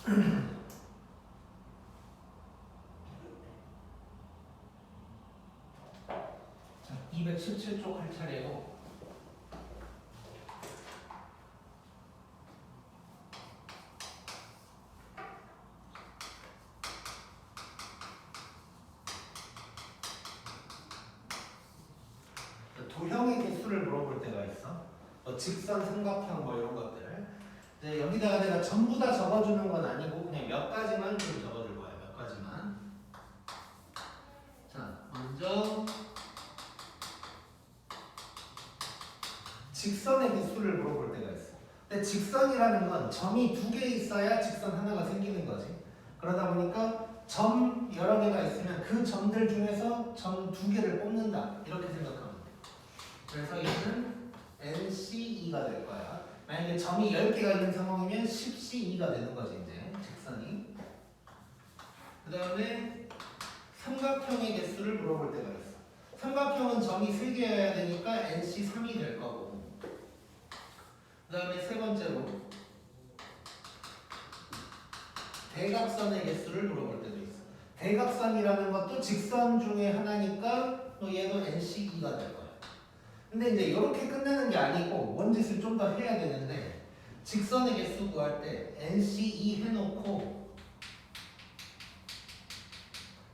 자, 217쪽 할 차례고 도형의 개수를 물어볼 때가 있어. 직선, 삼각형 뭐 이런 것들. 이제 여기다가 내가 전부 다 적어주는 건 아니고 그냥 몇 가지만 좀 적어줄 거야. 몇 가지만. 자, 먼저 직선의 개수를 물어볼 때가 있어. 근데 직선이라는 건 점이 두 개 있어야 직선 하나가 생기는 거지. 그러다 보니까 점 여러 개가 있으면 그 점들 중에서 점 두 개를 뽑는다. 이렇게 생각하면 돼. 그래서 얘는 NC2가 될 거야. 만약에 점이 10개가 있는 상황이면 10C2가 되는 거지, 이제 직선이. 그 다음에 삼각형의 개수를 물어볼 때가 있어. 삼각형은 점이 3개여야 되니까 NC3이 될 거고. 그 다음에 세 번째로 대각선의 개수를 물어볼 때도 있어. 대각선이라는 것도 직선 중에 하나니까 얘도 NC2가 될 거야. 근데 이제 이렇게 끝내는 게 아니고 원짓을 좀 더 해야 되는데 직선의 개수 구할 때 NC2 해놓고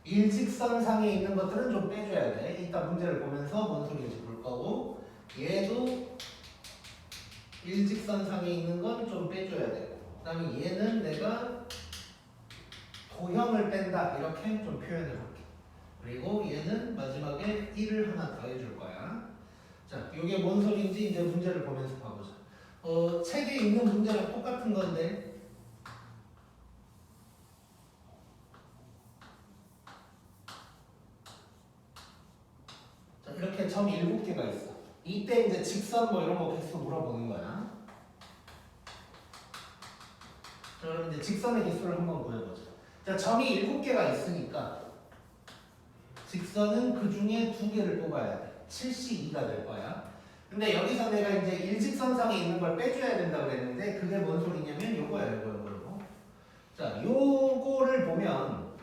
일직선상에 있는 것들은 좀 빼줘야 돼. 이따 문제를 보면서 뭔 소리인지 볼 거고 얘도 일직선상에 있는 건 좀 빼줘야 되고 그 다음에 얘는 내가 도형을 뺀다 이렇게 좀 표현을 할게. 그리고 얘는 마지막에 1을 하나 더 해줄 거야. 자, 이게 뭔 소리인지 이제 문제를 보면서 봐보자. 책에 있는 문제랑 똑같은 건데 자, 이렇게 점 7개가 있어. 이때 이제 직선 뭐 이런 거 개수 물어보는 거야. 자, 그럼 이제 직선의 개수를 한번 구해보자. 자, 점이 7개가 있으니까 직선은 그 중에 2개를 뽑아야 돼. 7C2가 될 거야. 근데 여기서 내가 이제 일직선상에 있는 걸 빼줘야 된다고 그랬는데 그게 뭔 소리냐면 요거야, 요거. 자, 요거를 보면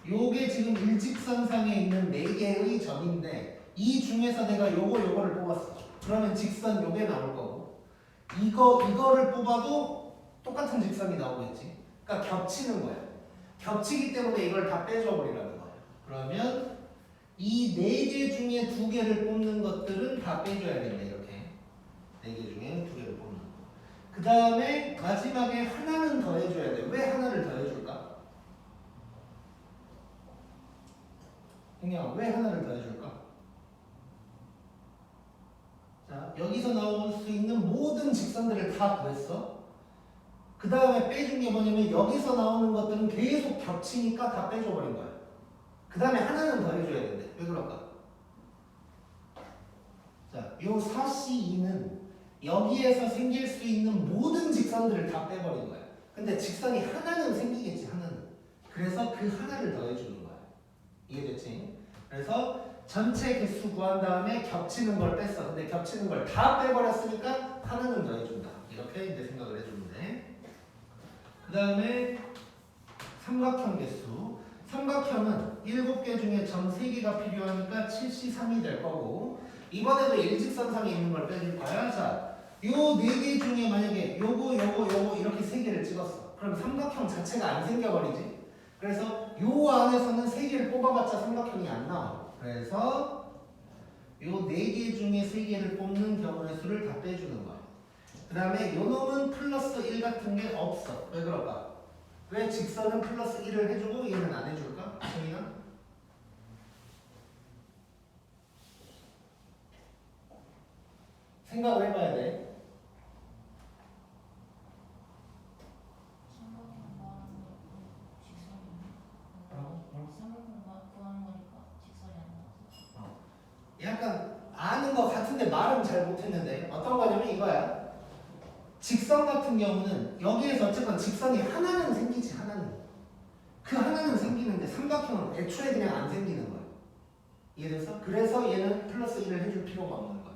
요게 지금 일직선상에 있는 4개의 점인데 이 중에서 내가 요거를 뽑았어. 그러면 직선 요게 나올 거고 이거를 뽑아도 똑같은 직선이 나오겠지. 그러니까 겹치는 거야. 겹치기 때문에 이걸 다 빼줘 버리라는 거야. 그러면 이 4개 중에 2개를 뽑는 것들은 다 빼줘야 된다. 이렇게 4개 중에 2개를 뽑는 거. 그 다음에 마지막에 하나는 더 해줘야 돼. 왜 하나를 더 해줄까? 형님아, 왜 하나를 더 해줄까? 자, 여기서 나올 수 있는 모든 직선들을 다 구했어. 그 다음에 빼준 게 뭐냐면 여기서 나오는 것들은 계속 겹치니까 다 빼줘버린 거야. 그 다음에 하나는 더 해줘야 된대. 왜 그럴까? 자, 요 4C2는 여기에서 생길 수 있는 모든 직선들을 다 빼버린 거야. 근데 직선이 하나는 생기겠지, 하나는. 그래서 그 하나를 더 해주는 거야. 이해됐지? 그래서 전체 개수 구한 다음에 겹치는 걸 뺐어. 근데 겹치는 걸 다 빼버렸으니까 하나는 더 해준다. 이렇게 이제 생각을 해주면 돼. 그 다음에 삼각형 개수. 삼각형은 7개 중에 점 3개가 필요하니까 7C3이 될 거고 이번에도 일직선상에 있는 걸 빼줄 거야. 자, 요 4개 중에 만약에 요거 이렇게 3개를 찍었어. 그럼 삼각형 자체가 안 생겨버리지. 그래서 요 안에서는 3개를 뽑아봤자 삼각형이 안 나와. 그래서 요 4개 중에 3개를 뽑는 경우의 수를 다 빼주는 거야. 그 다음에 요 놈은 플러스 1 같은 게 없어. 왜 그럴까? 왜 직선은 플러스 1을 해주고 얘는 안 해줄까? 승민아? 생각을 해봐야 돼. 삼각형 구하는 거 직선이네. 뭐라고? 삼각형 구하는 거니까 직선이 안 나와서. 약간 아는 것 같은데 말은 잘 못했는데 어떤 거냐면 이거야. 직선 같은 경우는 여기에서 어쨌든 직선이 하나는 생기지. 하나는. 그 하나는 생기는데 삼각형은 애초에 그냥 안 생기는 거야. 이해됐어? 그래서 얘는 플러스 1을 해줄 필요가 없는 거야.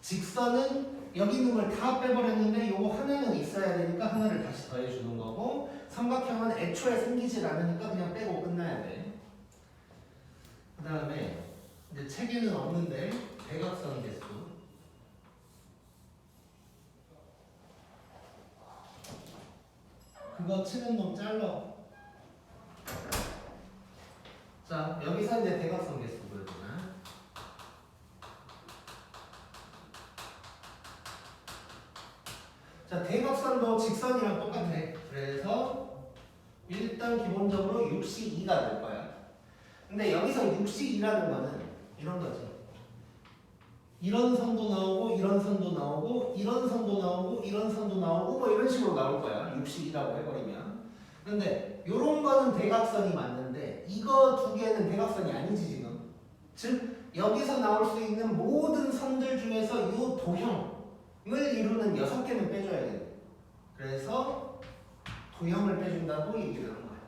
직선은 여기 있는 걸 다 빼버렸는데 요거 하나는 있어야 되니까 하나를 다시 더해주는 거고 삼각형은 애초에 생기질 않으니까 그냥 빼고 끝나야 돼. 그 다음에 이제 책에는 없는데 대각선 개수 그거 치는 놈 잘라. 자 여기서 이제 대각선 개수 보여주나. 자 대각선도 직선이랑 똑같아. 그래서 일단 기본적으로 6시 2가 될 거야. 근데 여기서 6시 2라는 거는 이런 거지. 이런 선도 나오고 이런 선도 나오고 이런 선도 나오고 이런 선도 나오고 뭐 이런 식으로 나올 거야. 6시 2라고 해버리면. 근데 요런 거는 대각선이 맞는데 이거 두 개는 대각선이 아니지 지금. 즉 여기서 나올 수 있는 모든 선들 중에서 요 도형을 이루는 6개는 빼줘야 돼. 그래서 도형을 빼준다고 얘기를 한 거야.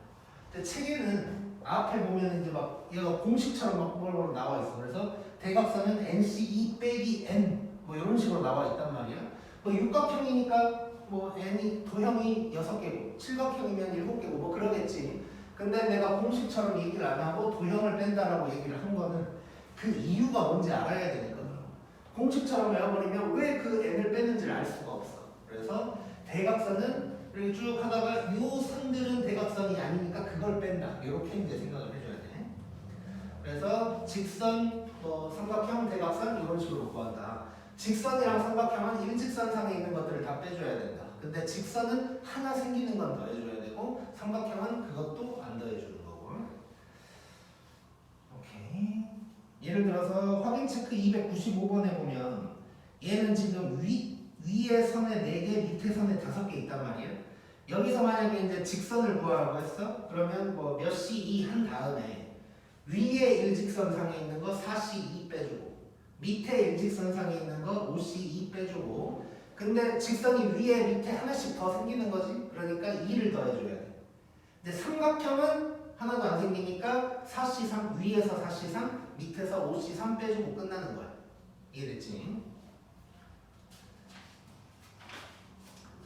근데 책에는 앞에 보면 이제 막 얘가 공식처럼 막 뭘 나와 있어. 그래서 대각선은 NC2 빼기 N 뭐 이런 식으로 나와 있단 말이야. 뭐 육각형이니까 뭐 N이 도형이 6개고 칠각형이면 7개고 뭐 그러겠지. 근데 내가 공식처럼 얘기를 안 하고 도형을 뺀다라고 얘기를 한 거는 그 이유가 뭔지 알아야 되니까. 공식처럼 외워버리면 왜 그 N을 뺐는지를 알 수가 없어. 그래서 대각선은 이렇게 쭉 하다가 요 선들은 대각선이 아니니까 그걸 뺀다. 이렇게 이제 생각을 해줘야 돼. 그래서 직선, 뭐 삼각형, 대각선 이런 식으로 구한다. 직선이랑 삼각형은 일직선상에 있는 것들을 다 빼줘야 된다. 근데 직선은 하나 생기는 건 더해줘야 되고 삼각형은 그것도 안 더해주는 거고. 오케이. 예를 들어서 확인 체크 295번에 보면 얘는 지금 위에 선에 4개, 밑에 선에 5개 있단 말이야. 여기서 만약에 이제 직선을 구하라고 했어? 그러면 뭐 몇 시 2 한 다음에 위에 일직선상에 있는 거 4시 2 빼주고 밑에 일직선상에 있는 거 5시 2 빼주고 근데 직선이 위에 밑에 하나씩 더 생기는 거지. 그러니까 2를 더해줘야 돼. 근데 삼각형은 하나도 안 생기니까 4시 3 위에서 4시 3 밑에서 5시 3 빼주고 끝나는 거야. 이해됐지?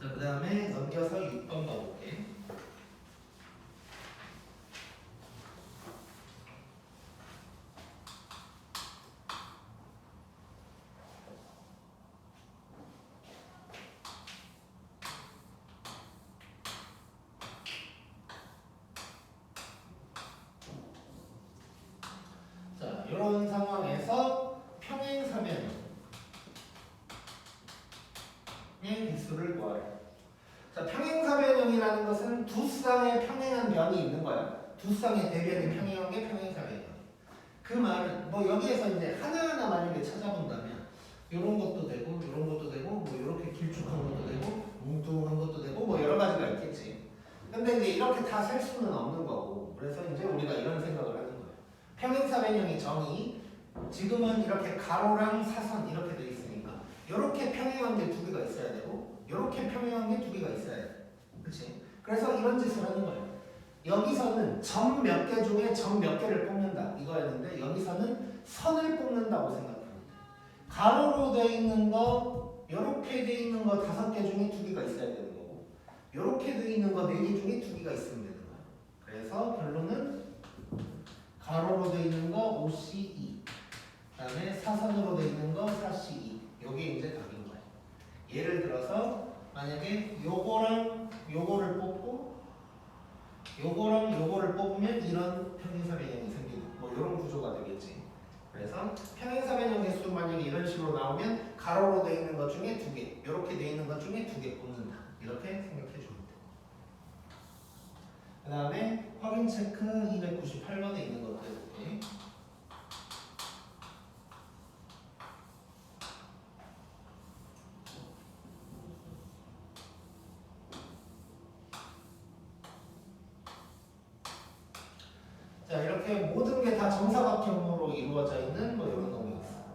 자, 그 다음에 넘겨서 6번 가볼게. 자, 이런 상황에서 평행사변의 개수를 구하래. 자, 평행사변형이라는 것은 두 쌍의 평행한 변이 있는 거야. 두 쌍의 대변이 평행한 게 평행사변형. 그 말은 뭐 여기에서 이제 하나하나 만약에 찾아본다면 이런 것도 되고 이런 것도 되고 뭐 이렇게 길쭉한 것도 되고 뭉뚱한 것도 되고 뭐 여러 가지가 있겠지. 근데 이제 이렇게 다 셀 수는 없는 거고 그래서 이제 우리가 이런 생각을 하는 거야. 평행사변형의 정의 지금은 이렇게 가로랑 사선 이렇게 돼 있으니까 이렇게 평행한 게 2개가 있어야 되고 이렇게 평행한 게 2개가 있어야 돼. 그렇지? 그래서 이런 짓을 하는 거예요. 여기서는 점 몇 개 중에 점 몇 개를 뽑는다 이거였는데 여기서는 선을 뽑는다고 생각합니다. 가로로 되어 있는 거 이렇게 되어 있는 거 5개 중에 2개가 있어야 되는 거고 이렇게 되어 있는 거 4개 중에 2개가 있으면 되는 거야. 그래서 결론은 가로로 되어 있는 거 5C 2 그다음에 사선으로 되어 있는 거 4C 2 이게 이제 답인 거야. 예를 들어서 만약에 요거랑 요거를 뽑고 요거랑 요거를 뽑으면 이런 평행사변형이 생기는 뭐 이런 구조가 되겠지. 그래서 평행사변형 개수 만약에 이런 식으로 나오면 가로로 되어 있는 것 중에 2개 이렇게 되어 있는 것 중에 2개 뽑는다. 이렇게 생각해 주면 돼. 그 다음에 확인 체크 298번에 있는 것들 볼게. 자, 이렇게 모든 게 다 정사각형으로 이루어져 있는 뭐 이런 놈이 있어.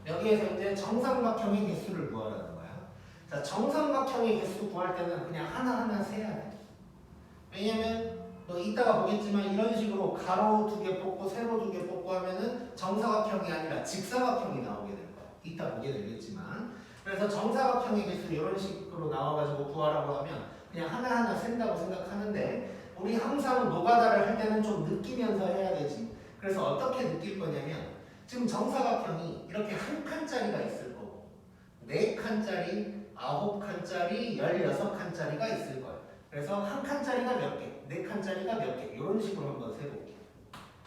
여기에서 이제 정삼각형의 개수를 구하라는 거야. 자, 정삼각형의 개수 구할 때는 그냥 하나하나 세야 돼. 왜냐면 또 이따가 보겠지만 이런 식으로 가로 2개 뽑고 세로 2개 뽑고 하면은 정사각형이 아니라 직사각형이 나오게 될 거예요. 이따 보게 되겠지만. 그래서 정사각형의 개수 이런 식으로 나와가지고 구하라고 하면 그냥 하나하나 센다고 생각하는데 우리 항상 노가다를 할 때는 좀 느끼면서 해야 되지. 그래서 어떻게 느낄 거냐면 지금 정사각형이 이렇게 한 칸짜리가 있을 거고 4칸짜리, 9칸짜리, 16칸짜리가 있을 거예요. 그래서 한 칸짜리가 몇 개, 4칸짜리가 몇 개 이런 식으로 한번 세볼게요.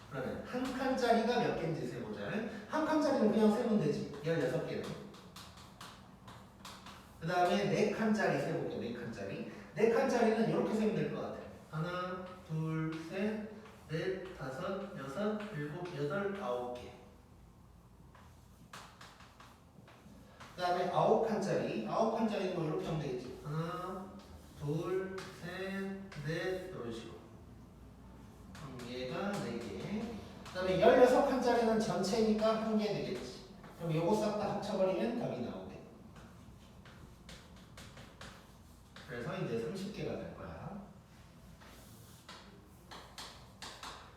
그러면 한 칸짜리가 몇 개인지 세보자. 한 칸짜리는 그냥 세면 되지. 16개는. 그 다음에 4칸짜리 세볼게요. 4칸짜리. 4칸짜리는 이렇게 세면 될 것 같아요. 하나, 둘, 셋, 넷, 다섯, 여섯, 일곱, 여덟, 9개. 그 다음에 9칸짜리. 9칸짜리는 뭐 이렇게 하면 되겠지. 하나, 둘, 셋, 넷 이런 식으로. 그럼 얘가 4개. 그 다음에 16칸짜리는 전체니까 1개 되겠지. 그럼 요거 싹 다 합쳐버리면 답이 나오게. 그래서 이제 30개가 될 거야.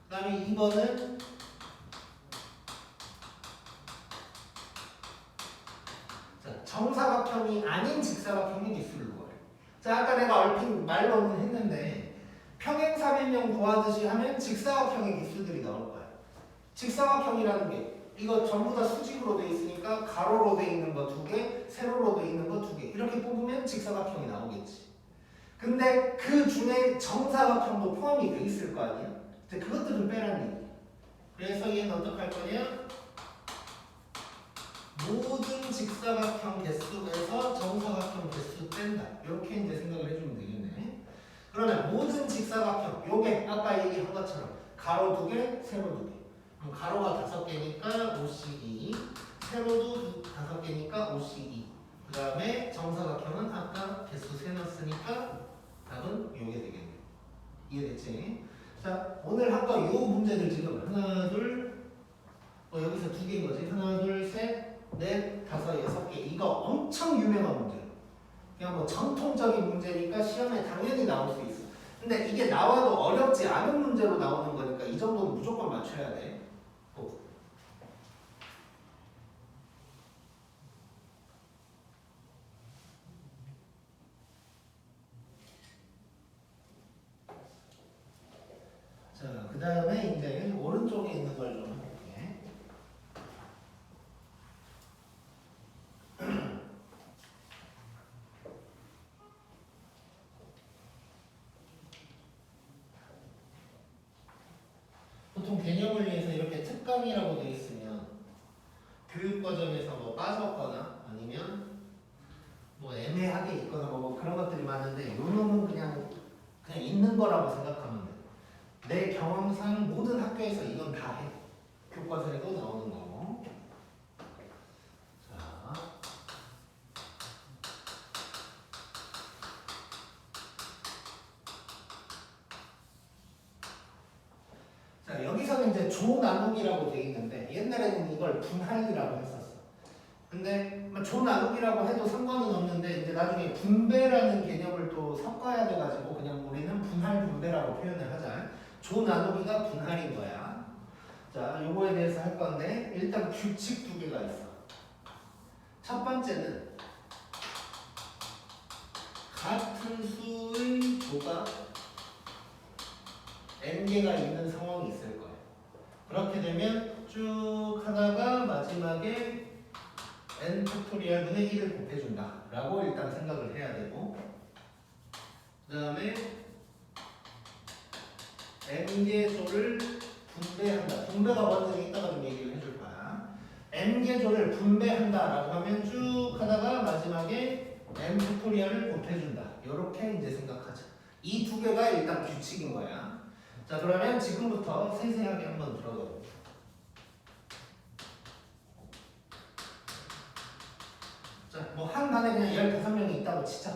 그 다음에 2번은 정사각형이 아닌 직사각형의 개수를 구하래. 자, 아까 내가 얼핏 말로는 했는데 평행사변형 구하듯이 하면 직사각형의 개수들이 나올 거야. 직사각형이라는 게 이거 전부 다 수직으로 돼 있으니까 가로로 돼 있는 거 2개, 세로로 돼 있는 거 2개 이렇게 뽑으면 직사각형이 나오겠지. 근데 그 중에 정사각형도 포함이 돼 있을 거 아니야? 근데 그것들은 빼라는 얘기야. 그래서 얘는 어떻게 할 거냐? 모든 직사각형 개수에서 정사각형 개수 뺀다. 이렇게 이제 생각을 해주면 되겠네. 그러면 모든 직사각형, 요게 아까 얘기한 것처럼 가로 2개, 세로 2개. 그럼 가로가 5개니까 5씩2, 세로도 5개니까 5씩2. 그 다음에 정사각형은 아까 개수 3 넣었으니까 답은 요게 되겠네. 이해됐지? 자, 오늘 한 거 요 문제들 지금 하나, 둘, 여기서 2개인 거지. 하나, 둘, 셋, 넷, 5, 6개. 이거 엄청 유명한 문제. 그냥 뭐 전통적인 문제니까 시험에 당연히 나올 수 있어. 근데 이게 나와도 어렵지 않은 문제로 나오는 거니까 이 정도는 무조건 맞춰야 돼. 자, 그 다음에 이제 오른쪽에 있는 걸 좀 해볼게. 보통 개념을 위해서 이렇게 특강이라고 되어 있으면 교육과정에서 뭐 빠졌거나 아니면 뭐 애매하게 있거나 뭐 그런 것들이 많은데 요 놈은 그냥 있는 거라고 생각하면 돼. 내 경험상 모든 학교에서 이건 다 해. 교과서에도 나오는 거고. 자, 여기서는 이제 조 나누기라고 돼 있는데 옛날에는 이걸 분할이라고 했었어. 근데 조 나누기라고 해도 상관은 없는데 이제 나중에 분배라는 개념을 또 섞어야 돼가지고 그냥 우리는 분할 분배라고 표현을 하자. 조 나누기가 분할인 거야. 자, 요거에 대해서 할 건데 일단 규칙 2개가 있어. 첫 번째는 같은 수의 조가 n개가 있는 상황이 있을 거예요. 그렇게 되면 쭉 하다가 마지막에 n 팩토리얼 분의 1을 곱해준다 라고 일단 생각을 해야 되고, 그 다음에 n개 조를 분배한다. 분배가 뭔지 이따가 좀 얘기를 해줄 거야. n개 조를 분배한다 라고 하면 쭉 하다가 마지막에 n 팩토리얼을 곱해준다. 이렇게 이제 생각하자. 이 2개가 일단 규칙인 거야. 자, 그러면 지금부터 세세하게 한번 들어가 볼게요. 자, 뭐 한 반에 그냥 15명이 있다고 치자.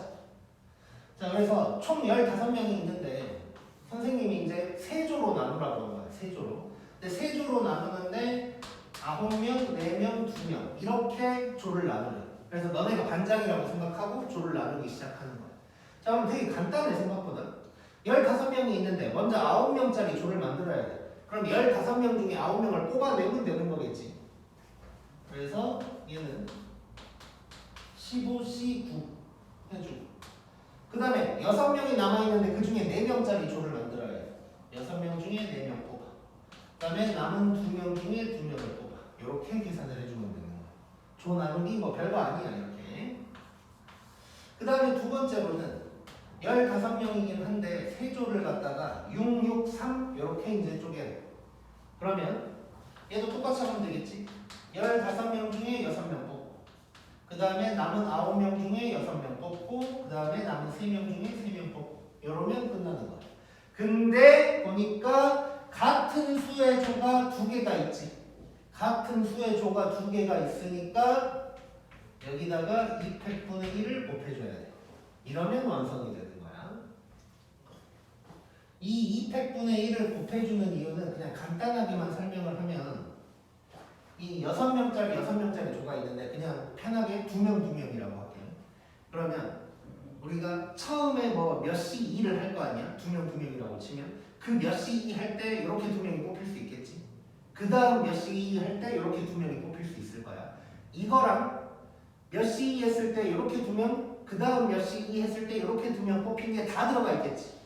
자, 그래서 총 15명이 있는데 선생님이 이제 세조로 나누라고 한 거야. 세조로. 근데 세조로 나누는데 9명, 4명, 2명 이렇게 조를 나누래. 그래서 너네가 반장이라고 생각하고 조를 나누기 시작하는 거야. 자, 그럼 되게 간단해 생각보다. 15명이 있는데 먼저 9명짜리 조를 만들어야 돼. 그럼 15명 중에 9명을 뽑아내면 되는 거겠지. 그래서 얘는 15C9 해주고 그 다음에 6명이 남아있는데 그 중에 4명짜리 조를 만들어야 돼. 6명 중에 4명 뽑아. 그 다음에 남은 2명 중에 2명을 뽑아. 이렇게 계산을 해주면 되는 거야. 조 나누기 뭐 별거 아니야 이렇게. 그 다음에 두 번째로는 15명이긴 한데 3조를 갖다가 6, 6, 3 이렇게 이제 쪼개야 돼. 그러면 얘도 똑같이 하면 되겠지. 15명 중에 6명 뽑고 그 다음에 남은 9명 중에 6명 뽑고 그 다음에 남은 3명 중에 3명 뽑고 이러면 끝나는 거야. 근데 보니까 같은 수의 조가 2개가 있지. 같은 수의 조가 2개가 있으니까 여기다가 2팩분의 1을 곱해줘야 돼. 이러면 완성이 되는 거야. 이 2팩분의 1을 곱해주는 이유는 그냥 간단하게만 설명을 하면 이 6명짜리 조가 있는데 그냥 편하게 2명이라고 할게요. 그러면 우리가 처음에 뭐 몇 시 2를 할 거 아니야? 2명이라고 치면 그 몇 시 2 할 때 이렇게 2명이 뽑힐 수 있겠지. 그 다음 몇 시 2 할 때 이렇게 2명이 뽑힐 수 있을 거야. 이거랑 몇 시 2 했을 때 이렇게 2명, 그 다음 몇 시 2 했을 때 이렇게 2명 뽑힌 게 다 들어가 있겠지.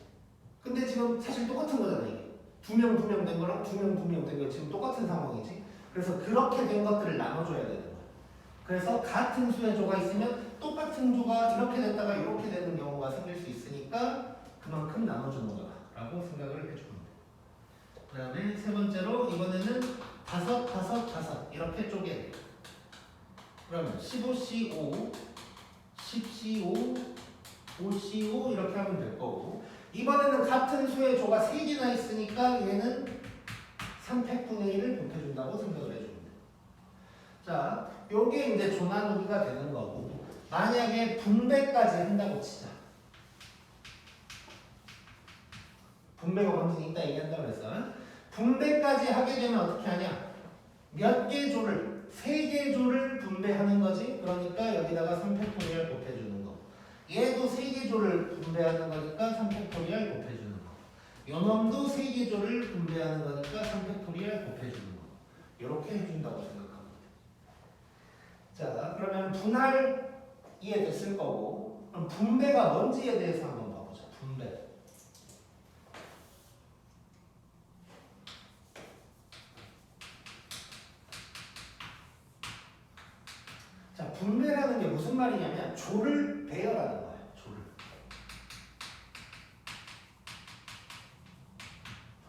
근데 지금 사실 똑같은 거잖아 이게. 2명 된 거랑 2명 된 거 지금 똑같은 상황이지. 그래서 그렇게 된 것들을 나눠줘야 되는 거야. 그래서 같은 수의 조가 있으면 똑같은 조가 이렇게 됐다가 이렇게 되는 경우가 생길 수 있으니까 그만큼 나눠주는 거다라고 생각을 해주면 돼. 그 다음에 세 번째로 이번에는 5 이렇게 쪼개. 그러면 15C5, 10C5, 5C5 이렇게 하면 될 거고 이번에는 같은 수의 조가 3개나 있으니까 얘는 3팩분의 1을 곱해준다고 생각을 해주면 돼. 자, 요게 이제 조 나누기가 되는 거고 만약에 분배까지 한다고 치자. 분배가 뭔지 이따 얘기한다고 그랬어. 분배까지 하게 되면 어떻게 하냐? 몇 개 조를 3개 조를 분배하는 거지. 그러니까 여기다가 3팩토리얼 곱해주는 거. 얘도 3개 조를 분배하는 거니까 3팩토리얼 곱해주는 거. 요놈도 3개 조를 분배하는 거니까 3팩토리얼 곱해주는 거. 이렇게 해준다고 생각합니다. 자, 그러면 분할 이해됐을 거고 그럼 분배가 뭔지에 대해서 한번 봐보자. 분배. 자, 분배라는 게 무슨 말이냐면 조를 배열하는 거예요.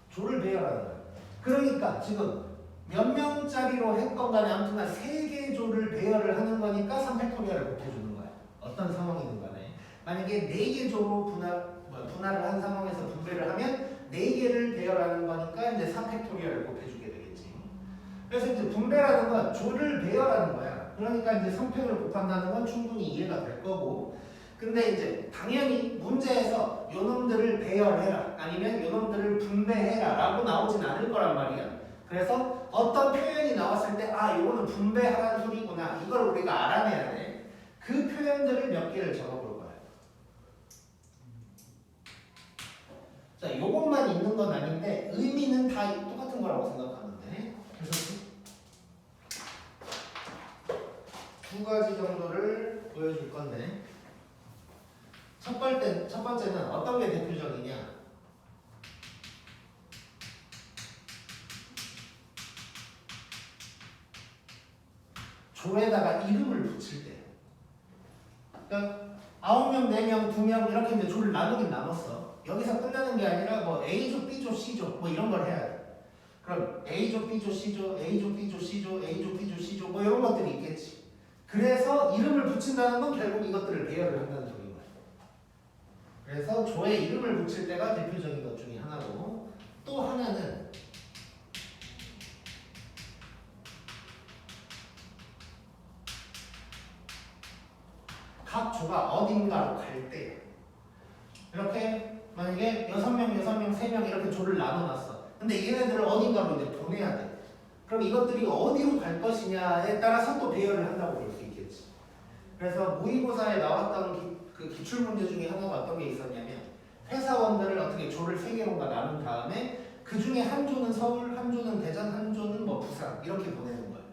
조를 배열하는 거예요. 그러니까 지금 몇 명짜리로 했건 간에 아무튼 3개의 조를 배열을 하는 거니까 3팩토리얼을 곱해주는 거야. 어떤 상황이든 간에. 만약에 4개 조로 분할을 한 상황에서 분배를 하면 4개를 배열하는 거니까 이제 3팩토리얼을 곱해주게 되겠지. 그래서 이제 분배라는 건 조를 배열하는 거야. 그러니까 이제 3팩을 곱한다는 건 충분히 이해가 될 거고 근데 이제 당연히 문제에서 요놈들을 배열해라 아니면 요놈들을 분배해라 라고 나오진 않을 거란 말이야. 그래서 어떤 표현이 나왔을 때 아 이거는 분배하라는 소리구나 이걸 우리가 알아내야 돼. 그 표현들을 몇 개를 적어볼 거야. 자 요것만 있는 건 아닌데 의미는 다 똑같은 거라고 생각하면 돼. 그래서 2가지 정도를 보여줄 건데 첫 번째는 어떤 게 대표적이냐? 조에다가 이름을 붙일 때. 그러니까 9명, 4명, 2명 이렇게 이제 조를 나누긴 나눴어. 여기서 끝나는 게 아니라 뭐 A조, B조, C조 뭐 이런 걸 해야 돼. 그럼 A조, B조, C조, A조, B조, C조, A조, B조, C조 뭐 이런 것들이 있겠지. 그래서 이름을 붙인다는 건 결국 이것들을 배열을 한다는 소리인 거야. 그래서 조에 이름을 붙일 때가 대표적인 것 중에 하나고 또 하나는 각 조가 어딘가로 갈 때 이렇게 만약에 6명, 3명 이렇게 조를 나눠놨어. 근데 얘네들을 어딘가로 이제 보내야 돼. 그럼 이것들이 어디로 갈 것이냐에 따라서 또 배열을 한다고 볼 수 있겠지. 그래서 모의고사에 나왔던 그 기출문제 중에 하나가 어떤 게 있었냐면 회사원들을 어떻게 조를 3개로가 나눈 다음에 그 중에 한 조는 서울, 한 조는 대전, 한 조는 뭐 부산 이렇게 보내는 거예요.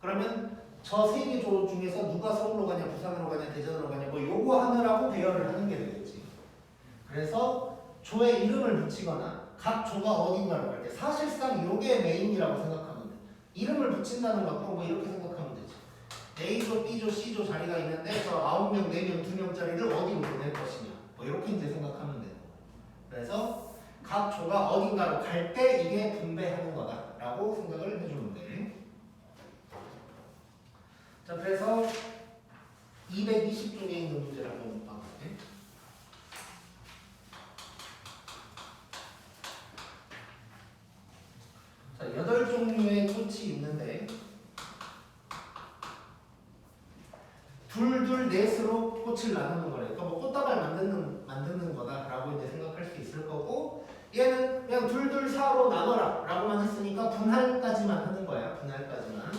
그러면 저 3개 조 중에서 누가 서울로 가냐, 부산으로 가냐, 대전으로 가냐 뭐 요거 하느라고 배열을 하는 게 되겠지. 그래서 조의 이름을 붙이거나 각 조가 어딘가로 갈 때 사실상 요게 메인이라고 생각하면 돼. 이름을 붙인다는 것도 뭐 이렇게 생각하면 되지. A조, B조, C조 자리가 있는데 저 9명, 4명, 2명짜리를 어디로 보낼 것이냐 뭐 이렇게 이제 생각하면 돼요. 그래서 각 조가 어딘가로 갈 때 이게 분배하는 거다라고 생각을 해주면 돼. 자, 그래서 220쪽에 있는 문제를 한번 봐볼게. 자, 8종류의 꽃이 있는데 둘둘 넷으로 꽃을 나누는 거래. 그러니까 뭐 꽃다발 만드는 거다라고 이제 생각할 수 있을 거고, 얘는 그냥 둘둘 사로 나눠라라고만 했으니까 분할까지만 하는 거야. 분할까지만.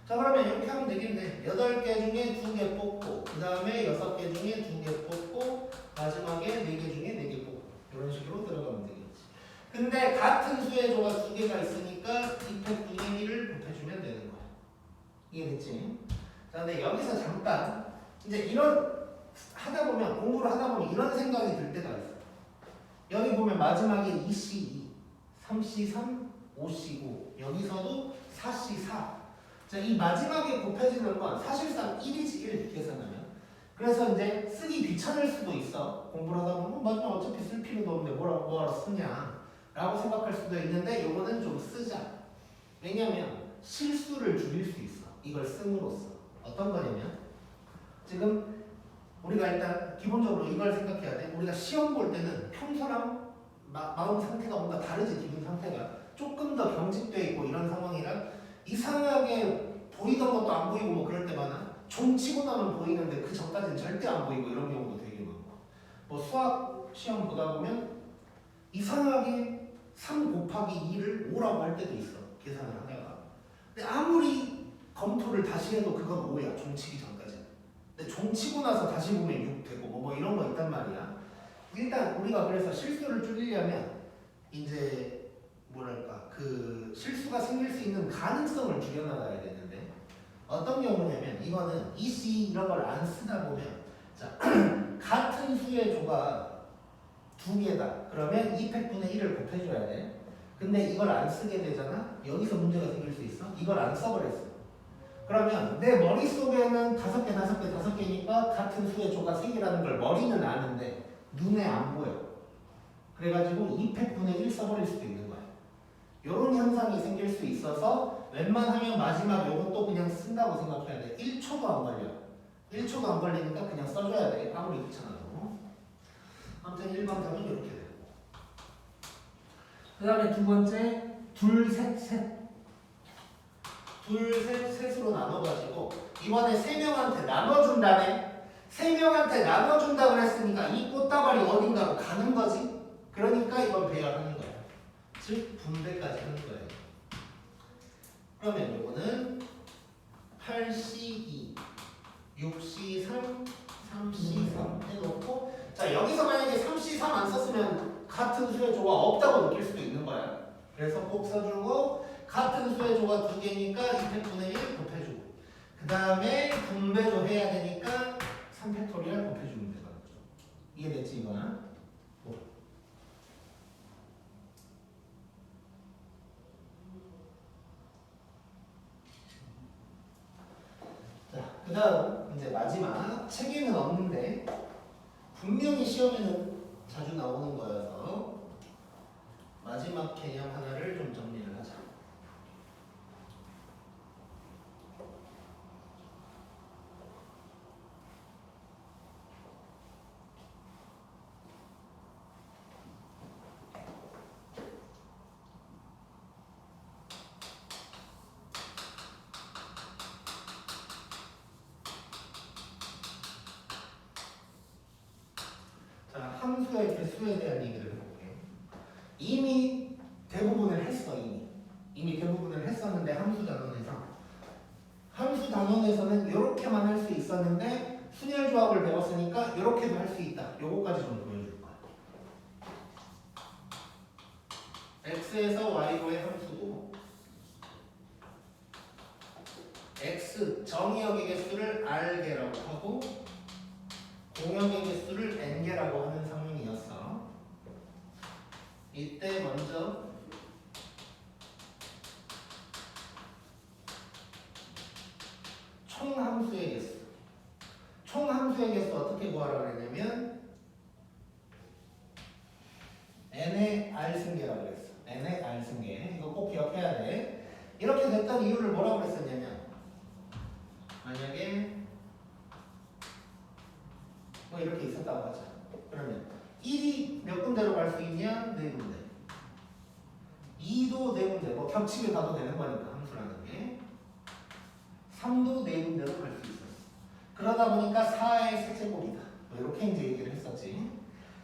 자, 그러면 이렇게 하면 되겠네. 8개 중에 2개 뽑고, 그 다음에 6개 중에 2개 뽑고, 마지막에 4개 중에 4개 뽑고, 이런 식으로 들어가면 되겠지. 근데 같은 수의 조가 2개가 있으니까 2팩 2의 1을 곱해주면 되는 거야. 이해됐지? 자, 근데 여기서 잠깐 이제 이런 하다 보면 공부를 하다 보면 이런 생각이 들 때가 있어. 여기 보면 마지막에 2C2, 3C3, 5C5 여기서도 4C4. 자, 이 마지막에 곱해지는 건 사실상 1이지 1 계산하면. 그래서 이제 쓰기 귀찮을 수도 있어. 공부를 하다 보면 마지막 어차피 쓸 필요도 없는데 뭐하러 쓰냐 라고 생각할 수도 있는데 요거는 좀 쓰자. 왜냐면 실수를 줄일 수 있어. 이걸 씀으로써. 어떤 거냐면 지금 우리가 일단 기본적으로 이걸 생각해야 돼. 우리가 시험 볼 때는 평소랑 마음 상태가 뭔가 다르지. 기분 상태가 조금 더 경직돼 있고 이런 상황이라 이상하게 보이던 것도 안 보이고 뭐 그럴 때 많아. 종 치고 나면 보이는데 그 전까지는 절대 안 보이고 이런 경우도 되게 많고, 뭐 수학 시험 보다 보면 이상하게 3 곱하기 2를 5라고 할 때도 있어. 계산을 하다가. 근데 아무리 검토를 다시 해도 그건 5야. 종 치기 전까지. 근데 종 치고 나서 다시 보면 6 되고 뭐 이런 거 있단 말이야. 일단 우리가 그래서 실수를 줄이려면 이제 뭐랄까 그 실수가 생길 수 있는 가능성을 줄여나가야 되는데 어떤 경우냐면 이거는 EC 이런 걸 안 쓰다 보면 자 같은 수의 조가 2개다. 그러면 2팩분의 1을 곱해줘야 돼. 근데 이걸 안 쓰게 되잖아. 여기서 문제가 생길 수 있어. 이걸 안 써버렸어. 그러면 내 머릿속에는 5개니까 같은 수의 조가 3개라는 걸 머리는 아는데 눈에 안 보여. 그래가지고 2팩분의 1 써버릴 수도 있는 거야. 이런 현상이 생길 수 있어서 웬만하면 마지막 요것도 그냥 쓴다고 생각해야 돼. 1초도 안 걸려. 1초도 안 걸리니까 그냥 써줘야 돼. 아무리 귀찮아도. 아무튼 1번 답은 이렇게 되고. 그 다음에 두 번째 둘, 셋, 셋. 둘, 셋, 셋으로 나눠가지고 이번에 3명한테 나눠준다네. 3명한테 나눠준다 그랬으니까 이 꽃다발이 어딘가로 가는 거지. 그러니까 이건 배열하는 거야. 즉 분배까지 하는 거예요. 그러면 이거는 8C2, 6C3, 3C3 해놓고 자 여기서 만약에 3C3 안 썼으면 같은 수의 조가 없다고 느낄 수도 있는 거야. 그래서 꼭 써주고 같은 수의 조가 2개니까 2팩분의 1 곱해주고 그 다음에 분배도 해야 되니까 3팩토리얼 곱해주면 되겠죠. 이해됐지 이거는? 자, 그 다음 이제 마지막 책에는 없는데 분명히 시험에는 자주 나오는 거여서 마지막 개념 하나를 좀 정리를 하자. 자, 함수의 개수에 대한 얘기를 해볼게. 이미 대부분을 했어. 이미 대부분을 했었는데 함수 단원에서는 이렇게만 할 수 있었는데 순열 조합을 배웠으니까 이렇게도 할 수 있다. 요거까지 좀 보여줘. x에서 y로의 함수고 x 정의역의 개수를 r개라고 하고 공역의 개수를 n개라고 하는 상황이었어. 이때 먼저 총함수의 개수. 총함수의 개수 어떻게 구하라고 그랬냐면 n의 r승계라고 그랬어. n의 r승계. 이거 꼭 기억해야 돼. 이렇게 됐던 이유를 뭐라고 그랬었냐면 만약에 뭐 이렇게 있었다고 하자. 그러면 1이 몇 군데로 갈 수 있냐? 네 군데. 2도 네 군데. 뭐 겹치게 가도 되는 거니까 함수라는 게. 3도 네 군데로 갈 수 있었어. 그러다 보니까 4의 세제곱이다. 뭐 이렇게 이제 얘기를 했었지.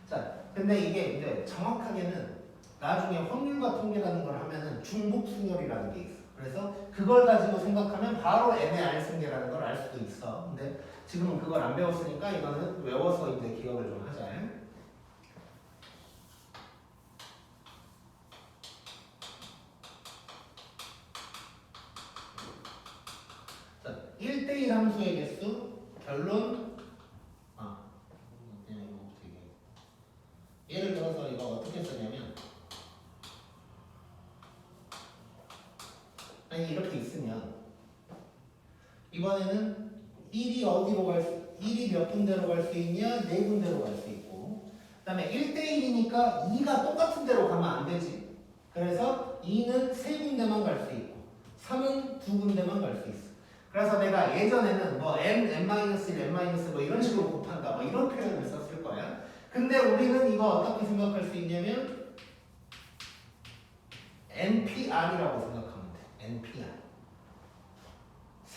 자, 근데 이게 이제 정확하게는 나중에 확률과 통계라는 걸 하면은 중복순열이라는 게 있어. 그래서 그걸 가지고 생각하면 바로 n의 r승계라는 걸 알 수도 있어. 근데 지금은 그걸 안 배웠으니까 이거는 외워서 이제 기억을 좀 하자. 자, 1대1 함수의 개수 결론. 그냥 이거부터 얘기해. 예를 들어서 이거 어떻게 쓰냐면 아니 이렇게 있으면 이번에는 1이 몇 군데로 갈 수 있냐? 네 군데로 갈 수 있고 그 다음에 1대1이니까 2가 똑같은 데로 가면 안 되지. 그래서 2는 세 군데만 갈 수 있고 3은 두 군데만 갈 수 있어. 그래서 내가 예전에는 뭐 n, n-1, n- 뭐 이런 식으로 곱한다 뭐 이런 표현을 썼을 거야. 근데 우리는 이거 어떻게 생각할 수 있냐면 npr이라고 생각하면 돼. npr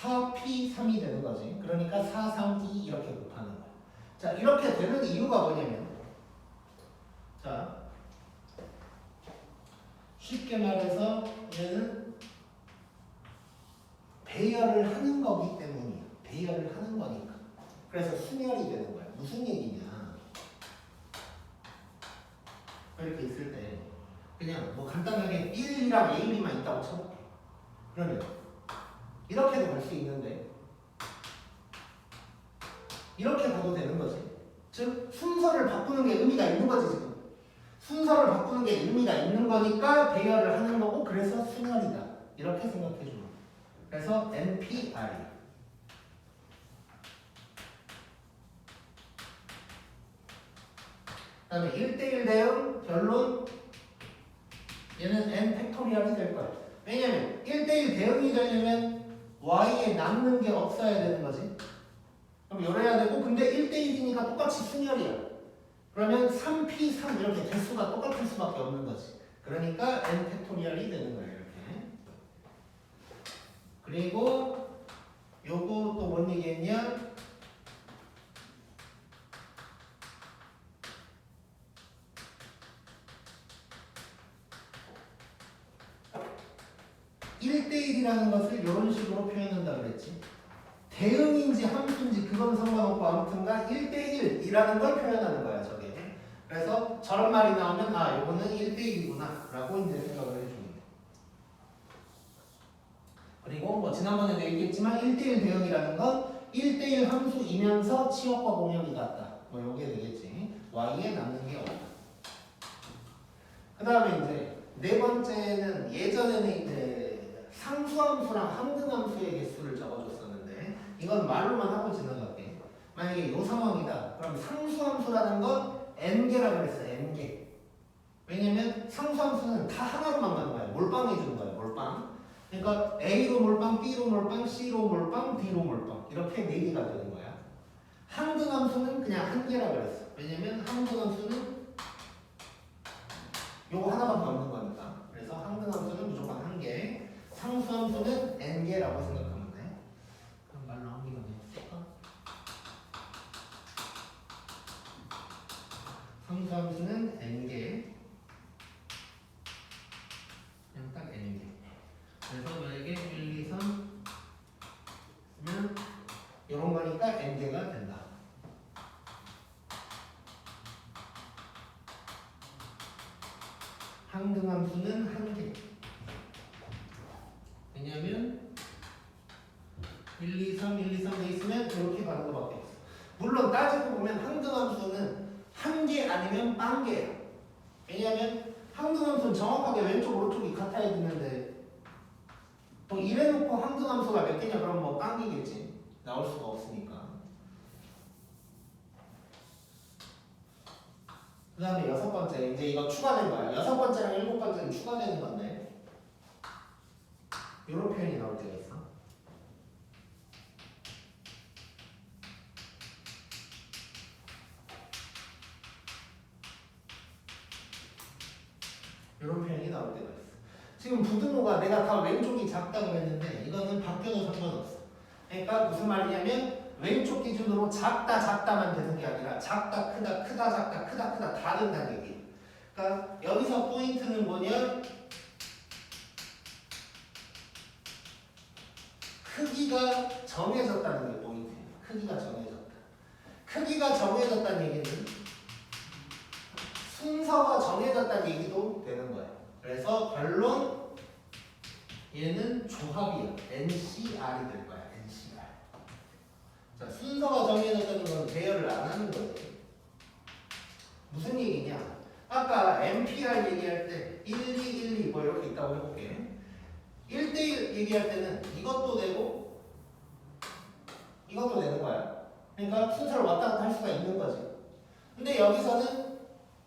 4p3이 되는 거지. 그러니까 4, 3, 2 이렇게 곱하는 거야. 자, 이렇게 되는 이유가 뭐냐면 자, 쉽게 말해서 얘는 배열을 하는 거기 때문이야. 배열을 하는 거니까. 그래서 순열이 되는 거야. 무슨 얘기냐? 이렇게 있을 때 그냥 뭐 간단하게 1이랑 AB만 있다고 쳐볼게. 그러면 이렇게도 갈 수 있는데 이렇게 가도 되는 거지. 즉 순서를 바꾸는 게 의미가 있는 거지 지금. 순서를 바꾸는 게 의미가 있는 거니까 배열을 하는 거고 그래서 순열이다. 이렇게 생각해 주는 거야. 그래서 NPR이. 그 다음에 1대1 대응 결론 얘는 n 팩토리얼이 될 거야. 왜냐면 1대1 대응이 되려면 y에 남는 게 없어야 되는 거지. 그럼 열어야 되고 근데 1대1이니까 똑같이 순열이야. 그러면 3p3 이렇게 개수가 똑같을 수밖에 없는 거지. 그러니까 n 팩토리얼이 되는 거야 이렇게. 그리고 요거 또 뭔 얘기했냐? (1대1이라는) 것을 이런 식으로 표현한다 그랬지. 대응인지 함수인지 그건 상관없고 아무튼간 1대1이라는 걸 표현하는 거야 저게. 그래서 저런 말이 나오면 아 요거는 1대1이구나 라고 이제 생각을 해주는 거야. 그리고 뭐 지난번에도 얘기했지만 1대1 대응이라는 건 1대1 함수이면서 치역과 공역이 같다. 뭐 요게 되겠지. y에 남는 게 없다. 그 다음에 이제 네 번째는 예전에는 이제 상수함수랑 항등함수의 개수를 적어줬었는데 이건 말로만 하고 지나갈게. 만약에 이 상황이다. 그럼 상수함수라는 건 n개라고 그랬어. n개. 왜냐면 상수함수는 다 하나로만 가는 거야. 몰빵해 주는 거야. 몰빵. 그러니까 A로 몰빵, B로 몰빵, C로 몰빵, D로 몰빵 이렇게 4개가 되는 거야. 항등함수는 그냥 한 개라고 그랬어. 왜냐면 항등함수는 요거 하나밖에 없는 거니까. 그래서 항등함수는 무조건 한 개. 상수함수는 n개라고 생각하면 돼. 그럼 말 나온 김에 쓸까? 상수함수는 n개. 그냥 딱 n개. 그래서 만약에 1, 2, 3면 이런 거니까 n개가 된다. 항등함 함수는 한 개. 왜냐면 1, 2, 3, 1, 2, 3 돼 있으면 이렇게 가는 것밖에 없어. 물론 따지고 보면 항등함수는 한 개 아니면 빵 개야. 왜냐면 항등함수는 정확하게 왼쪽 오른쪽이 같아야 되는데 또 이래놓고 항등함수가 몇 개냐 그럼 뭐 빵 개겠지. 나올 수가 없으니까. 그 다음에 여섯 번째 이제 이거 추가된 거야. 여섯 번째랑 일곱 번째는 추가되는 건데 이런 표현이 나올 때가 있어. 이런 표현이 나올 때가 있어. 지금 부등호가 내가 다 왼쪽이 작다고 했는데 이거는 바뀌어도 상관없어. 그러니까 무슨 말이냐면 왼쪽 기준으로 작다만 되는 게 아니라 작다 크다 크다 작다 크다 크다 다 된다는 얘기야. 그러니까 여기서 포인트는 뭐냐? 크기가 정해졌다는 게 포인트야. 크기가 정해졌다. 크기가 정해졌다는 얘기는 순서가 정해졌다는 얘기도 되는 거야. 그래서 결론 얘는 조합이야. NCR이 될 거야. NCR. 자, 순서가 정해졌다는 건 배열을 안 하는 거지. 무슨 얘기냐? 아까 MPR 얘기할 때 1, 2, 1, 2 뭐 이렇게 있다고 해볼게. 1대1 얘기할 때는 이것도 되고 이것도 되는 거야. 그러니까 순서를 왔다 갔다 할 수가 있는 거지. 근데 여기서는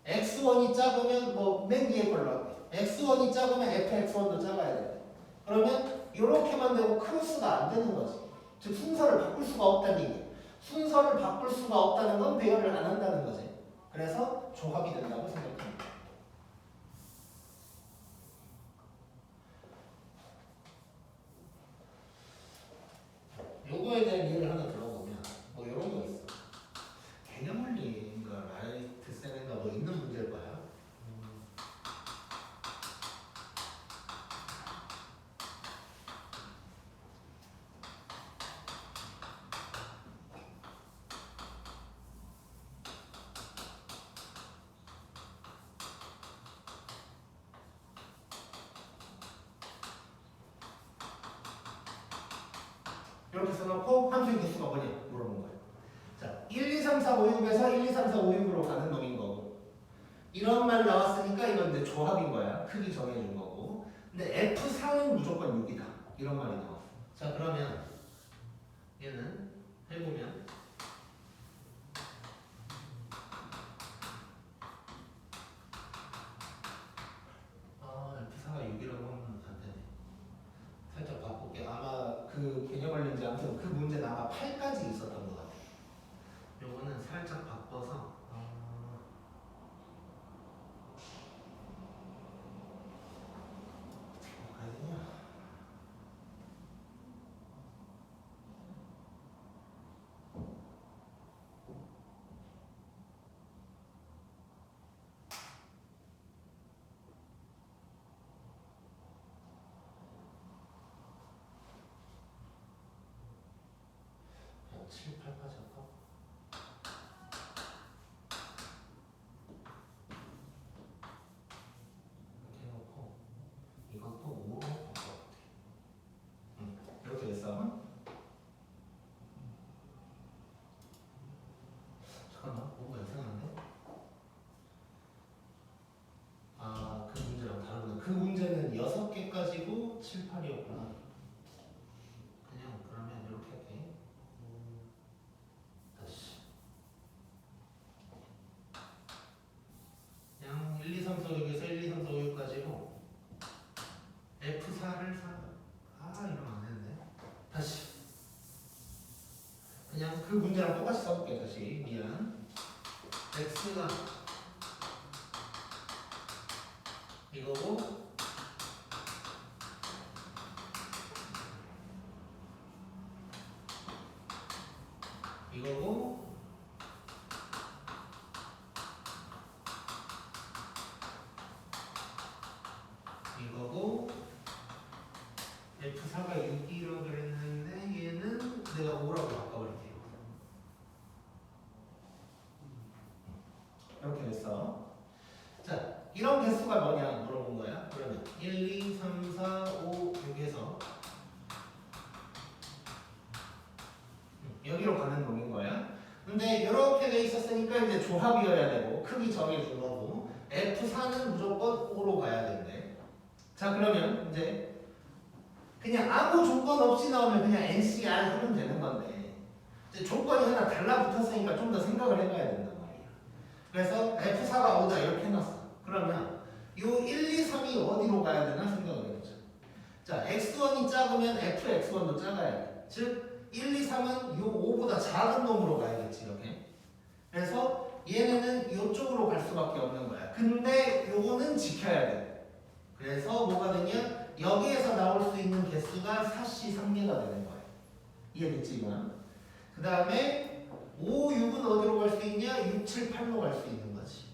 X1이 작으면 뭐 맨 위에 걸로 할게. X1이 작으면 FX1도 작아야 돼. 그러면 이렇게만 되고 크로스가 안 되는 거지. 즉 순서를 바꿀 수가 없다는 얘기. 순서를 바꿀 수가 없다는 건 배열을 안 한다는 거지. 그래서 조합이 된다고 생각합니다. 요거에 대한 이해를 하나 들어보면 뭐 이런 거 있어. 개념 원리인가 라이트 셈인가 뭐 있는 문제일 거야. 이렇게 써놓고 함수의 개수가 뭐냐 물어본 거예요. 자, 1, 2, 3, 4, 5, 6에서 1, 2, 3, 4, 5, 6으로 가는 놈인 거고 이런 말 나왔으니까 이건 이제 조합인 거야. 크기 정해준 거고 근데 F4는 무조건 6이다. 이런 말이 나왔어. 자, 그러면 얘는 해보면 F4가 6이라고 하면 안 되네. 살짝 바꿀게. 아마 그 개념 관련지 아무튼 그 문제는 아마 8까지 있었던 것 같아. 요거는 살짝 바꿔서 가야 되냐? 그냥 7, 8까지 할까? 이렇게 해놓고 이것도 5로 바꿔볼게. 이렇게 됐어. 잠깐만, 뭔가 이상한데? 그 문제랑 다르구나. 그 문제는 6개까지고 7, 8이었구나. 그냥 그러면 이렇게 할게. 다시. 그냥 1, 2, 3, 4, 6에서 1, 2, 3, 4, 5, 6까지고 F4를 이러면 안 되는데. 다시. 그냥 그 문제랑 똑같이 써볼게. 다시. 미안. X가 이거고 이거고 이거고 F4가 6이라고 그랬는데 얘는 내가 5라고 바꿔버릴게요. 이렇게 됐어. 자, 이런 개수가 뭐냐 물어본 거야. 2, 3, 4, 5 여기에서 여기로 가는 놈인 거야. 근데 이렇게 돼 있었으니까 이제 조합이어야 되고 크기 정해준 거고 F4는 무조건 5로 가야 된대. 자 그러면 이제 그냥 아무 조건 없이 나오면 그냥 NCR 하면 되는 건데 이제 조건이 하나 달라붙었으니까 좀 더 생각을 해봐야 된단 말이야. 그래서 F4가 5다 이렇게 해놨어. 그러면 요 1, 2, 3이 어디로 가야 되나 생각을 해보자. 자 X1이 작으면 FX1도 작아야 돼. 즉 1, 2, 3은 요 5보다 작은 놈으로 가야겠지 이렇게. 그래서 얘네는 이쪽으로 갈 수밖에 없는 거야. 근데 요거는 지켜야 돼. 그래서 뭐가 되냐? 여기에서 나올 수 있는 개수가 4C 3개가 되는 거야. 이해됐지 이건? 그 다음에 5, 6은 어디로 갈 수 있냐? 6, 7, 8로 갈 수 있는 거지.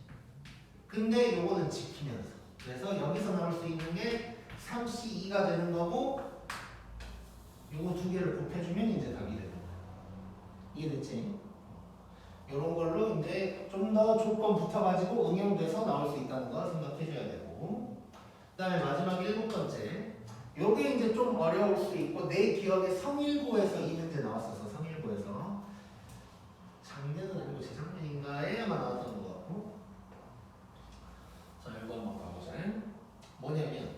근데 요거는 지키면서. 그래서 여기서 나올 수 있는 게 3C2가 되는 거고 요거 두 개를 곱해주면 이제 답이 되는 거야. 이해됐지? 요런 걸로 이제 좀 더 조건 붙어가지고 응용돼서 나올 수 있다는 거 생각해줘야 되고 그 다음에 마지막 7번째 요게 이제 좀 어려울 수 있고 내 기억에 성일고에서 이 문제 나왔어서 성일고에서 작년은 아니고 재작년인가에 아마 나왔던 것 같고 자 이거 한번 봐보자. 뭐냐면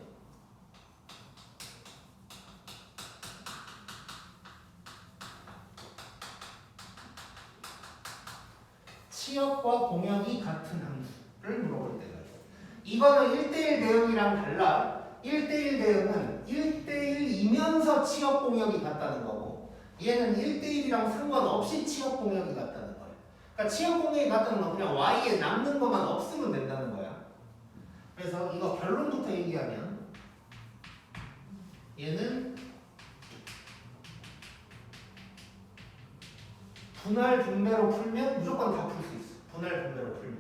치역과 공역이 같은 함수를 물어볼 때가 있어. 이거는 1대1 대응이랑 달라. 1대1 대응은 1대1이면서 치역 공역이 같다는 거고 얘는 1대1이랑 상관없이 치역 공역이 같다는 거야. 그러니까 치역 공역이 같다는 건 그냥 y에 남는 것만 없으면 된다는 거야. 그래서 이거 결론부터 얘기하면 얘는 분할 분배로 풀면 무조건 다 풀 수 있어. 분할 분배로 풀면.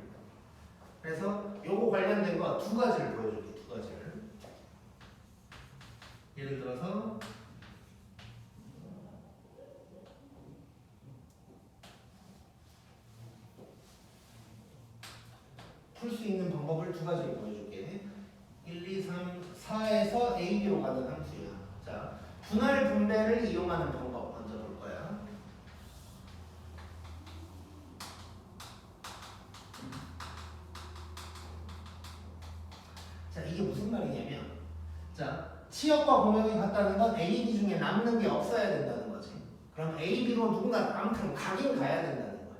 그래서 요거 관련된 거 두 가지를 보여줄게. 두 가지를. 예를 들어서 풀 수 있는 방법을 두 가지를 보여줄게. 1, 2, 3, 4에서 A, B로 가는 함수야. 자, 분할 분배를 이용하는 방법 먼저 볼 거야. 자, 이게 무슨 말이냐면 자, 치역과 공역이 같다는 건 A, B 중에 남는 게 없어야 된다는 거지. 그럼 A, B로 누군가 아무튼 가긴 가야 된다는 거야.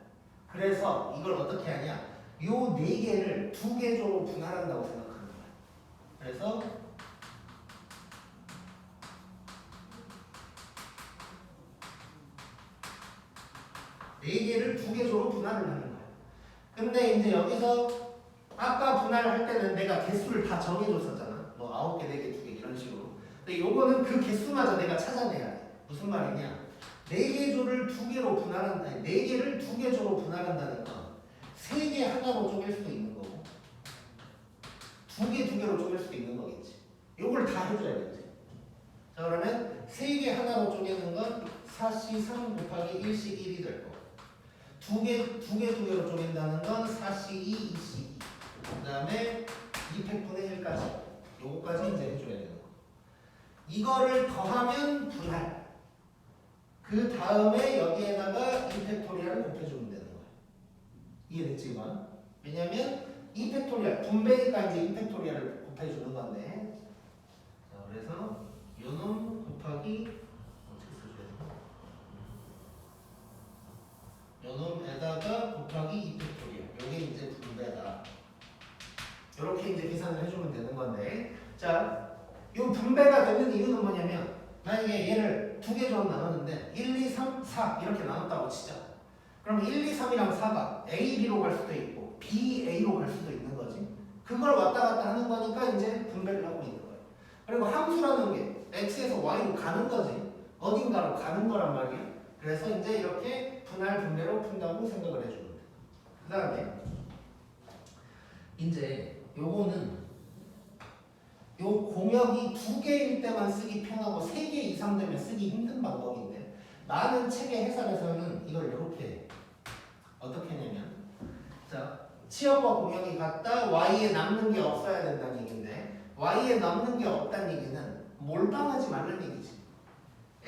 그래서 이걸 어떻게 하냐? 요 네 개를 두 개조로 분할한다고 생각하는 거야. 그래서 네 개를 두 개조로 분할을 하는 거야. 근데 이제 여기서 아까 분할할 때는 내가 개수를 다 정해줬었잖아. 뭐 9개, 4개, 2개 이런 식으로. 근데 요거는 그 개수마저 내가 찾아내야 돼. 무슨 말이냐? 4개조를 2개로 분할한다. 4개를 2개조로 분할한다는 건 3개 하나로 쪼갤 수도 있는 거고 2개 2개로 쪼갤 수도 있는 거겠지. 요걸 다 해줘야겠지. 자 그러면 3개 하나로 쪼개는 건 4C 3 곱하기 1C 1이 될 거고 2개 2개로 쪼갠다는 건 4C 2, 2C 2. 그 다음에 2팩분의 1까지 요거까지 이제 해줘야 되는 거. 이거를 더하면 분할. 그 다음에 여기에다가 2팩토리얼을 곱해주면 되는 거야. 이해됐지 이건? 왜냐면 2팩토리얼 분배니까 이제 2팩토리얼을 곱해주는 건데 자 그래서 요놈 곱하기 어떻게 써줘야 되나? 요놈에다가 곱하기 2팩토리얼 요게 이제 분배다. 요렇게 이제 계산을 해주면 되는 건데 자 요 분배가 되는 이유는 뭐냐면 만약에 얘를 두 개 조로 나눴는데 1, 2, 3, 4 이렇게 나눴다고 치자. 그럼 1, 2, 3이랑 4가 A, B로 갈 수도 있고 B, A로 갈 수도 있는 거지. 그걸 왔다 갔다 하는 거니까 이제 분배를 하고 있는 거예요. 그리고 함수라는 게 X에서 Y로 가는 거지. 어딘가로 가는 거란 말이야. 그래서 이제 이렇게 분할 분배로 푼다고 생각을 해주면 돼. 그 다음에 이제 요거는 요 공역이 2개일 때만 쓰기 편하고 3개 이상 되면 쓰기 힘든 방법인데 많은 책의 해설에서는 이걸 이렇게 해. 어떻게 하냐면 자 치역과 공역이 같다 Y에 남는 게 없어야 된다는 얘기인데 y에 남는 게 없다는 얘기는 몰빵하지 말라는 얘기지.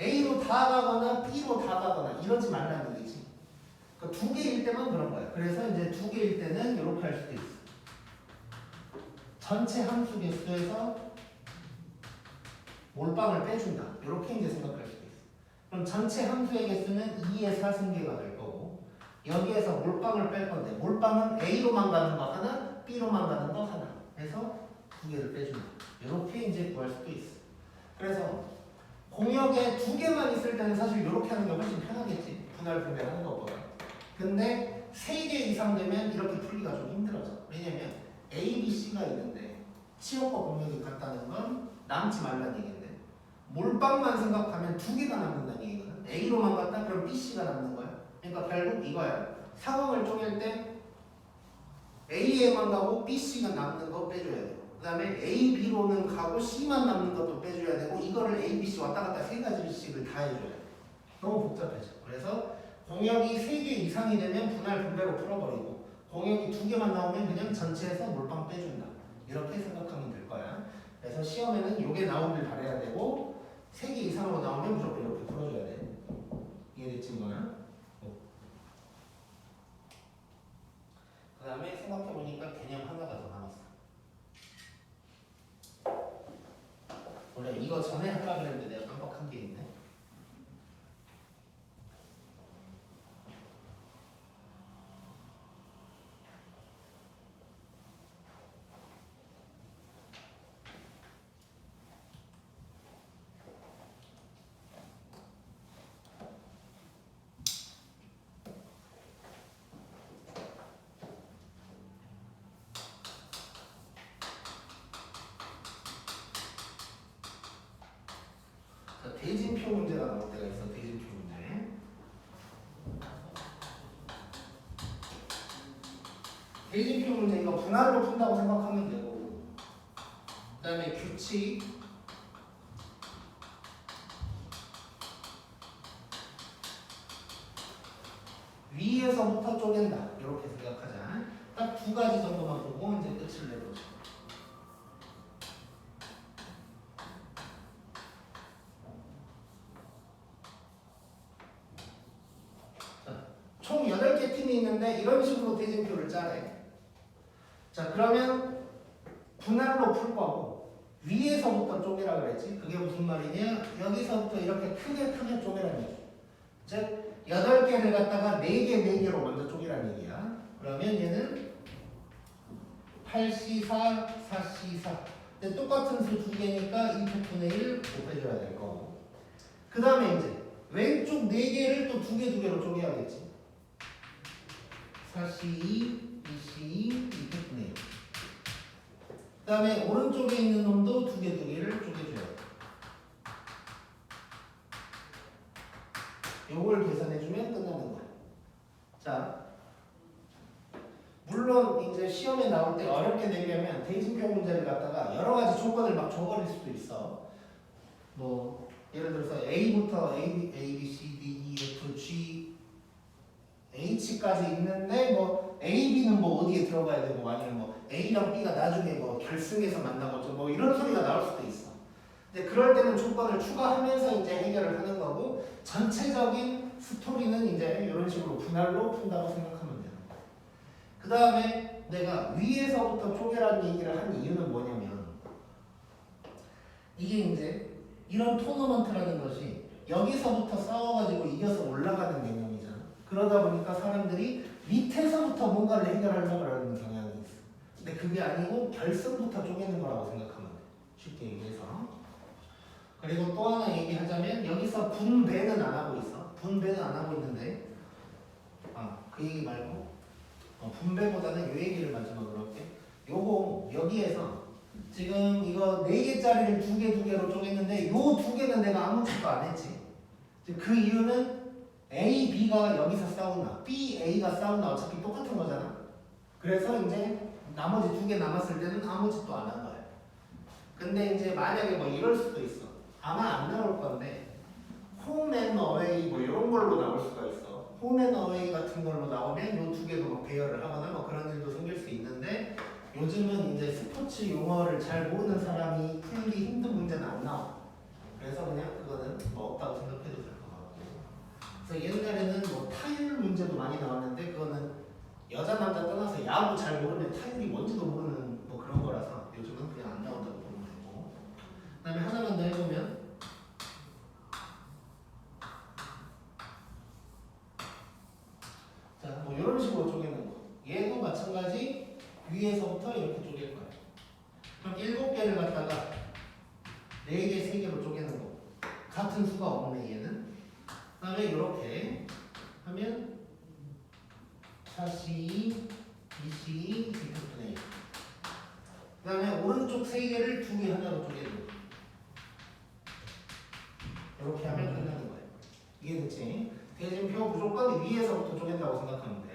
A로 다 가거나 B로 다 가거나 이러지 말라는 얘기지. 그러니까 두 개일 때만 그런 거야. 그래서 이제 두 개일 때는 이렇게 할 수도 있어. 전체 함수 개수에서 몰빵을 빼준다. 이렇게 이제 생각할 수도 있어. 그럼 전체 함수의 개수는 2의 4승계가 될 거고 여기에서 몰빵을 뺄 건데 몰빵은 A로만 가는 거 하나, B로만 가는 거 하나. 해서 두 개를 빼준다. 이렇게 이제 구할 수도 있어. 그래서 공역에 두 개만 있을 때는 사실 이렇게 하는 게 훨씬 편하겠지. 분할 분배하는 것보다. 근데 세 개 이상 되면 이렇게 풀기가 좀 힘들어져. 왜냐면 A, B, C가 있는데 치역과 공역이 같다는 건 남지 말라는 얘기인데 몰빵만 생각하면 두 개가 남는다는 얘기거든. A로만 갔다 그럼 B, C가 남는 거야. 그러니까 결국 이거야. 상황을 쪼갤 때 A에만 가고 B, C가 남는 거 빼줘야 돼. 그 다음에 A, B로는 가고 C만 남는 것도 빼줘야 되고 이거를 A, B, C 왔다 갔다 세 가지씩을 다 해줘야 돼. 너무 복잡해져. 그래서 공역이 3개 이상이 되면 분할 분배로 풀어버리고 공역이 2개만 나오면 그냥 전체에서 몰빵 빼준다. 이렇게 생각하면 될 거야. 그래서 시험에는 이게 나오길 바라야 되고 3개 이상으로 나오면 무조건 이렇게 풀어줘야 돼. 이해됐지 이거는? 그 다음에 생각해보니까 개념 하나가 더 남았어. 원래 이거 전에 하려고 그랬는데 내가 깜빡한 게 있네. 자, 대진표 문제가 나올 때가 있어. 대진표 문제. 대진표 문제 이거 분할로 푼다고 생각하면 되고 그 다음에 규칙 위에서부터 쪼갠다 이렇게 생각하자. 딱 두 가지 정도만 보고 이제 끝을 내보자. 총 8개 팀이 있는데 이런 식으로 대진표를 짜래. 자 그러면 분할로 풀 거고 위에서부터 쪼개라 그랬지. 그게 무슨 말이냐. 여기서부터 이렇게 크게 쪼개라는 얘기. 즉 8개를 갖다가 4개 4개로 먼저 쪼개라는 얘기야. 그러면 얘는 8C4 4C4 근데 똑같은 수 2개니까 2분의 1 곱해줘야 될 거고 그 다음에 이제 왼쪽 4개를 또 2개로 쪼개야겠지. 4C2 2C2 2분의 1 그 다음에 오른쪽에 있는 놈도 2개를 쪼개줘야 돼. 요걸 계산해주면 끝나는 거야. 자, 물론 이제 시험에 나올 때 어렵게 내려면 대진표 문제를 갖다가 여러 가지 조건을 막 줘버릴 수도 있어. 뭐 예를 들어서 A부터 A, B, C, D, E, F, G, H까지 있는데 뭐 A, B는 뭐 어디에 들어가야 되고 아니면 뭐 A랑 B가 나중에 뭐 결승에서 만나고 뭐 이런 소리가 나올 수도 있어. 근데 그럴 때는 조건을 추가하면서 이제 해결을 하는 거고 전체적인 스토리는 이제 이런 식으로 분할로 푼다고 생각하면 돼요. 그 다음에 내가 위에서부터 쪼개라는 얘기를 한 이유는 뭐냐면 이게 이제 이런 토너먼트라는 것이 여기서부터 싸워가지고 이겨서 올라가는 개념이잖아. 그러다 보니까 사람들이 밑에서부터 뭔가를 해결하려고 하는 경향이 있어. 근데 그게 아니고 결승부터 쪼개는 거라고 생각하면 돼. 쉽게 얘기해서. 그리고 또 하나 얘기하자면 여기서 분배는 안 하고 있어. 분배는 안 하고 있는데 그 얘기 말고 분배보다는 이 얘기를 마지막으로 할게. 요거 여기에서 지금 이거 4개짜리를 2개로 쪼갰는데 요 2개는 내가 아무 짓도 안 했지. 그 이유는 A, B가 여기서 싸우나 B, A가 싸우나 어차피 똑같은 거잖아. 그래서 이제 나머지 2개 남았을 때는 아무 짓도 안 한 거야. 근데 이제 만약에 뭐 이럴 수도 있어. 아마 안 나올 건데 홈 앤 어웨이 뭐 이런 걸로 나올 수가 있어. 홈 앤 어웨이 같은 걸로 나오면 요 2개도 뭐 배열을 하거나 뭐 그런 일도 생길 수 있는데 요즘은 이제 스포츠 용어를 잘 모르는 사람이 풀기 힘든 문제는 안 나와. 그래서 그냥 그거는 뭐 없다고 생각해도 될 것 같고. 그래서 옛날에는 뭐 타율 문제도 많이 나왔는데 그거는 여자 남자 떠나서 야구 잘 모르면 타율이 뭔지도 모르는 뭐 그런 거라서 요즘은 그냥 안 나온다고 보면 되고. 그다음에 하나만 더 해보면 자, 뭐 이런 식으로 쪼개는 거. 얘도 마찬가지 위에서부터 이렇게 쪼갤 거예요. 그럼 7개를 갖다가 4개, 3개로 쪼개는 거. 같은 수가 없네 얘는. 그 다음에 이렇게 하면 4C, 2C, B분의 1. 그 다음에 오른쪽 3개를 2개 하나로 쪼개는 거. 이렇게 하면 끝나는 거예요. 이해됐지? 대진표 무조건 위에서부터 쪼갠다고 생각하면 돼.